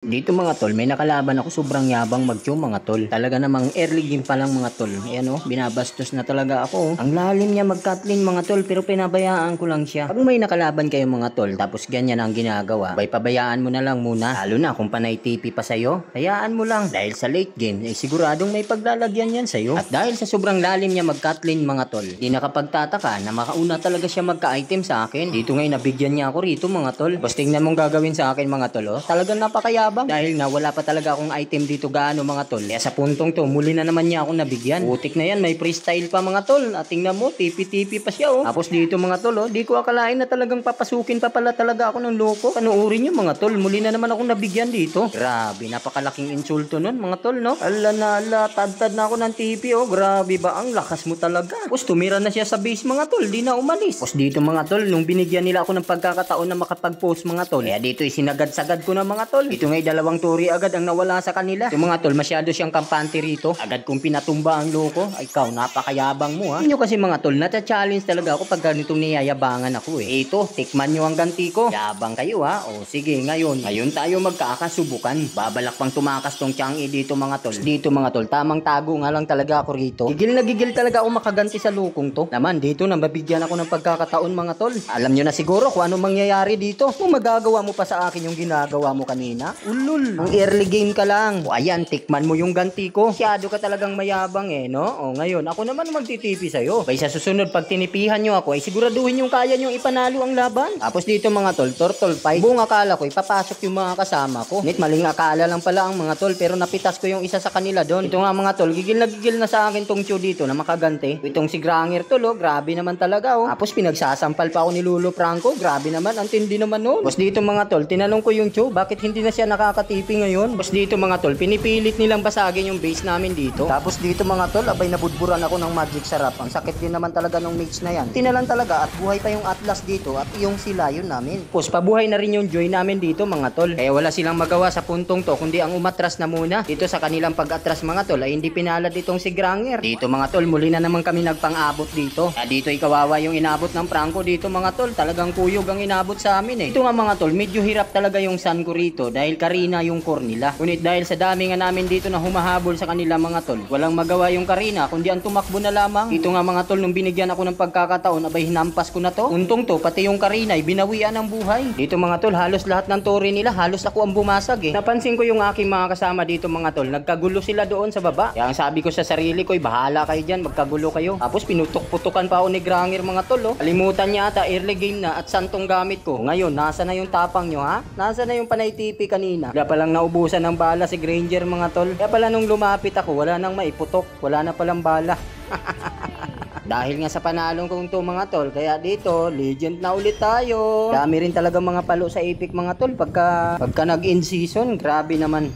Dito mga tol, may nakalaban ako sobrang yabang mag-chew mga tol. Talaga namang early game pa lang mga tol. Ayan o, binabastos na talaga ako. Ang lalim niya mag-Kathleen mga tol, pero pinabayaan ko lang siya. Pag may nakalaban kayo mga tol, tapos ganyan ang ginagawa, bay pabayaan mo na lang muna. Lalo na kung panay TP pa sa'yo, hayaan mo lang. Dahil sa late game, siguradong may paglalagyan yan sa'yo. At dahil sa sobrang lalim niya mag-Kathleen mga tol, di nakapagtataka na makauna talaga siya magka-item sa akin. Dito ngayon nabigyan niya ako rito mga tol. Basta tingnan mong gagawin sa akin mga tol, oh. Talagang napakayabang. Dahil na wala pa talaga akong item dito gaano mga tol. Kaya sa puntong to, muli na naman niya ako nabigyan. Putik na yan, may freestyle pa mga tol. At tingnan mo, tipi-tipi pa siya oh. Tapos dito mga tol oh, di ko akalain na talagang papasukin pa pala talaga ako ng loko. Panuorin nyo mga tol, muli na naman akong nabigyan dito. Grabe, napakalaking insulto nun mga tol no. Ala na ala, tad-tad na ako ng tipi oh. Grabe ba, ang lakas mo talaga. Tapos tumira na siya sa base mga tol, di na umalis. Tapos dito mga tol, nung binigyan nila ako ng pagkakataon na makapag-post mga tol, kaya dito isinagad-sagad ko na mga tol. Ito nga'y dalawang turi agad ang nawala sa kanila. Yung mga tol, masyado siyang kampante rito. Agad kong pinatumba ang loko. Ay, ikaw, napakayabang mo ha. Inyo kasi mga tol, nata-challenge talaga ako pag ganitong niyayabangan ako eh. Ito, tikman nyo ang ganti ko. Yabang kayo ha. O sige, ngayon tayo magkakasubukan. Babalak pang tumakas tong Changi dito mga tol. Dito mga tol, tamang tago nga lang talaga ako rito. Gigil na gigil talaga ako makaganti sa lukong to. Naman, dito nang mabigyan ako ng pagkakataon mga tol. Alam nyo na siguro kung anong mangyayari dito. Kung magagawa mo pa sa akin yung ginagawa mo kanina. Ulul. Ang early game ka lang. O ayan, tikman mo yung ganti ko. Masyado ka talagang mayabang eh, no? O ngayon, ako naman magtitipi sa'yo. Kaya sa susunod, pag tinipihan nyo ako, ay siguraduhin yung kaya nyo ipanalo ang laban. Tapos dito mga tol, turtle fight. Buong akala ko, ipapasok yung mga kasama ko. Nit, maling akala lang pala ang mga tol, pero napitas ko yung isa sa kanila doon. Ito nga mga tol, gigil na sa akin tong chew dito na makaganti. Itong si Granger tol, oh, grabe naman talaga, oh. Tapos pinagsasampal pa ako ni Lolo Franco, grabe naman, ang tindi naman nun. Tapos dito mga tol, tinanong ko yung chew, bakit hindi na siya nakakatipi ngayon? Tapos dito mga tol, pinipilit nilang basagin yung base namin dito. Tapos dito mga tol, abay nabudburan ako ng magic sarap. Ang sakit din naman talaga ng mage na yan. Tinalan talaga at buhay pa yung Atlas dito at yung sila yun namin. Tapos pabuhay na rin yung joy namin dito mga tol. Kaya wala silang magawa sa puntong to kundi ang umatras na muna. Dito sa kanilang pag-atras mga tol ay hindi pinalad itong si Granger. Dito mga tol, muli na naman kami nagpang-abot dito. Kaya dito ikawawa yung inabot ng Franco dito mga tol. Talagang kuyog ang inabot sa amin eh. Ito nga mga tol, medyo hirap talaga yung sun ko rito dahil Karina yung core nila. Ngunit dahil sa dami nga namin dito na humahabol sa kanila mga tol, walang magawa yung Karina kundi ang tumakbo na lamang. Dito nga mga tol, nung binigyan ako ng pagkakataon, abay hinampas ko na to. Untong to, pati yung Karina ay binawian ng buhay. Dito mga tol, halos lahat ng tori nila, halos ako ang bumasag eh. Napansin ko yung aking mga kasama dito mga tol, nagkagulo sila doon sa baba. Kaya ang sabi ko sa sarili ko, bahala kayo dyan, magkagulo kayo. Tapos pinutok-putukan pa ako ni Granger mga tol oh. Kalimutan niya ata, early game na at santong gamit ko. Ngayon, nasa na yung tapang nyo ha? Nasa na yung panay TP kanina? Wala palang naubusan ng bala si Granger mga tol. Kaya pala nung lumapit ako, wala nang maiputok, wala na palang bala. Dahil nga sa panalong kong to mga tol, kaya dito, legend na ulit tayo. Dami rin talaga mga palo sa Epic mga tol pagka nag-in season, grabe naman.